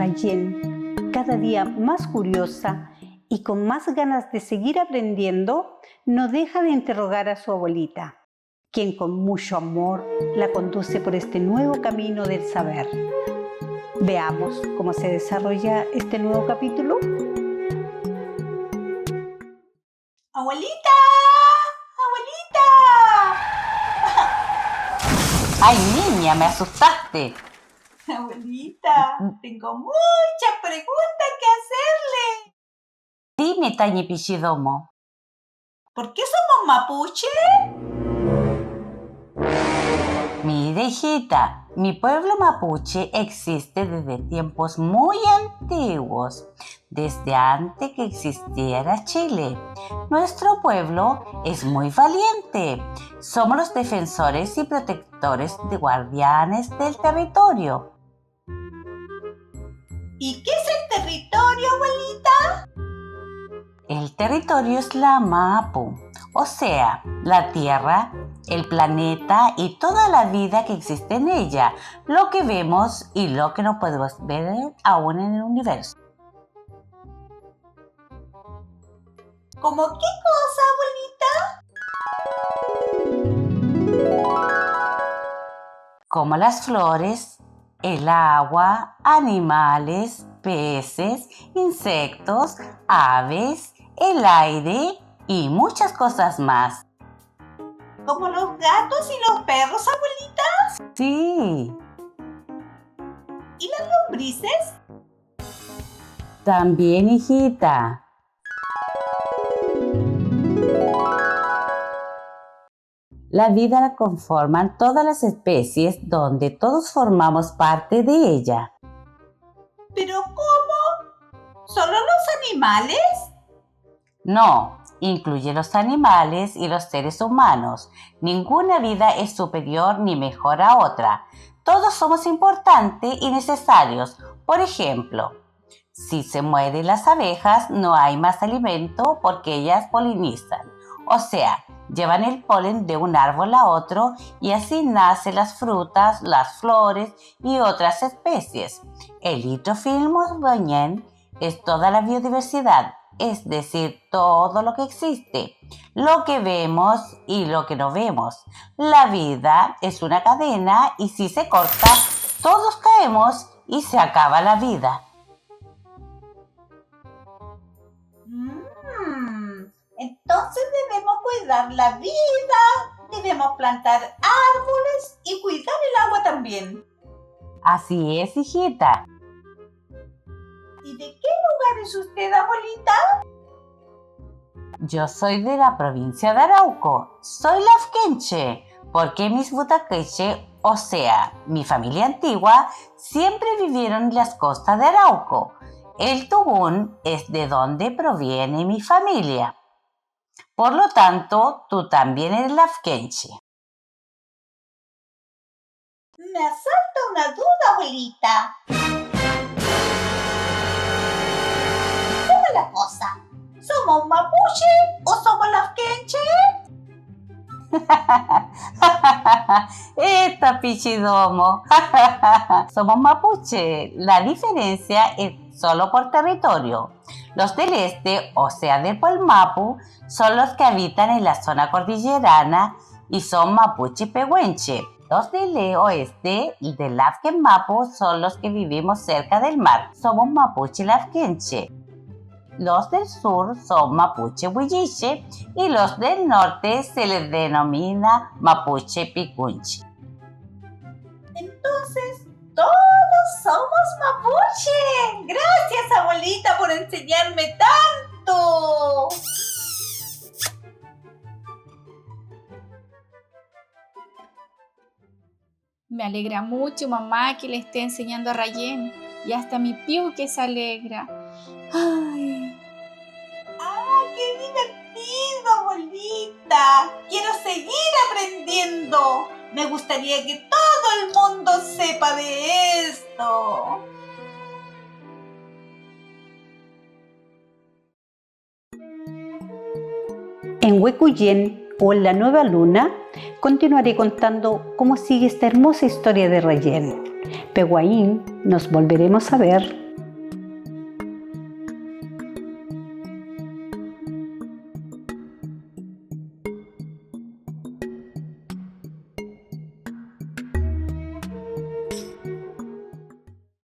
Rayen, cada día más curiosa y con más ganas de seguir aprendiendo, no deja de interrogar a su abuelita, quien con mucho amor la conduce por este nuevo camino del saber. Veamos cómo se desarrolla este nuevo capítulo. ¡Abuelita! ¡Abuelita! ¡Ay, niña, me asustaste! Abuelita, tengo muchas preguntas que hacerle. Dime, Tañi Pichidomo. ¿Por qué somos mapuche? Mira, hijita, mi pueblo mapuche existe desde tiempos muy antiguos, desde antes que existiera Chile. Nuestro pueblo es muy valiente. Somos los defensores y protectores de guardianes del territorio. ¿Y qué es el territorio, abuelita? El territorio es la Mapu, o sea, la Tierra, el planeta y toda la vida que existe en ella, lo que vemos y lo que no podemos ver aún en el universo. ¿Cómo qué cosa, abuelita? Como las flores, el agua, animales, peces, insectos, aves, el aire y muchas cosas más. ¿Como los gatos y los perros, abuelita? Sí. ¿Y las lombrices? También, hijita. La vida la conforman todas las especies donde todos formamos parte de ella. ¿Pero cómo? ¿Solo los animales? No, incluye los animales y los seres humanos. Ninguna vida es superior ni mejor a otra. Todos somos importantes y necesarios. Por ejemplo, si se mueren las abejas, no hay más alimento porque ellas polinizan. O sea, llevan el polen de un árbol a otro y así nacen las frutas, las flores y otras especies. El litrofilmoboñén es toda la biodiversidad, es decir, todo lo que existe, lo que vemos y lo que no vemos. La vida es una cadena y si se corta, todos caemos y se acaba la vida. Entonces debemos cuidar la vida, debemos plantar árboles y cuidar el agua también. Así es, hijita. ¿Y de qué lugar es usted, abuelita? Yo soy de la provincia de Arauco. Soy lafkenche, porque mis butaqueche, o sea, mi familia antigua, siempre vivieron en las costas de Arauco. El Tubún es de donde proviene mi familia. Por lo tanto, tú también eres lafkenche. Me asalta una duda, abuelita. ¿Cómo es la cosa? ¿Somos mapuche o somos lafkenche? ¡Esta pichidomo! Somos mapuche. La diferencia es solo por territorio. Los del este, o sea del Polmapu, son los que habitan en la zona cordillerana y son mapuche pehuenche. Los del oeste y del Lafken Mapu son los que vivimos cerca del mar. Somos mapuche lafkenche. Los del sur son mapuche huilliche y los del norte se les denomina mapuche picunche. Entonces, todos somos mapuche. Gracias, abuelita, por enseñarme tanto. Me alegra mucho, mamá, que le esté enseñando a Rayen. Y hasta mi piu que se alegra. ¡Ay! ¡Ay, qué divertido, abuelita! Quiero seguir aprendiendo. Me gustaría que todo el mundo sepa de esto. En Huecuyen o en la nueva luna, continuaré contando cómo sigue esta hermosa historia de Rayen. Pehuaín, nos volveremos a ver.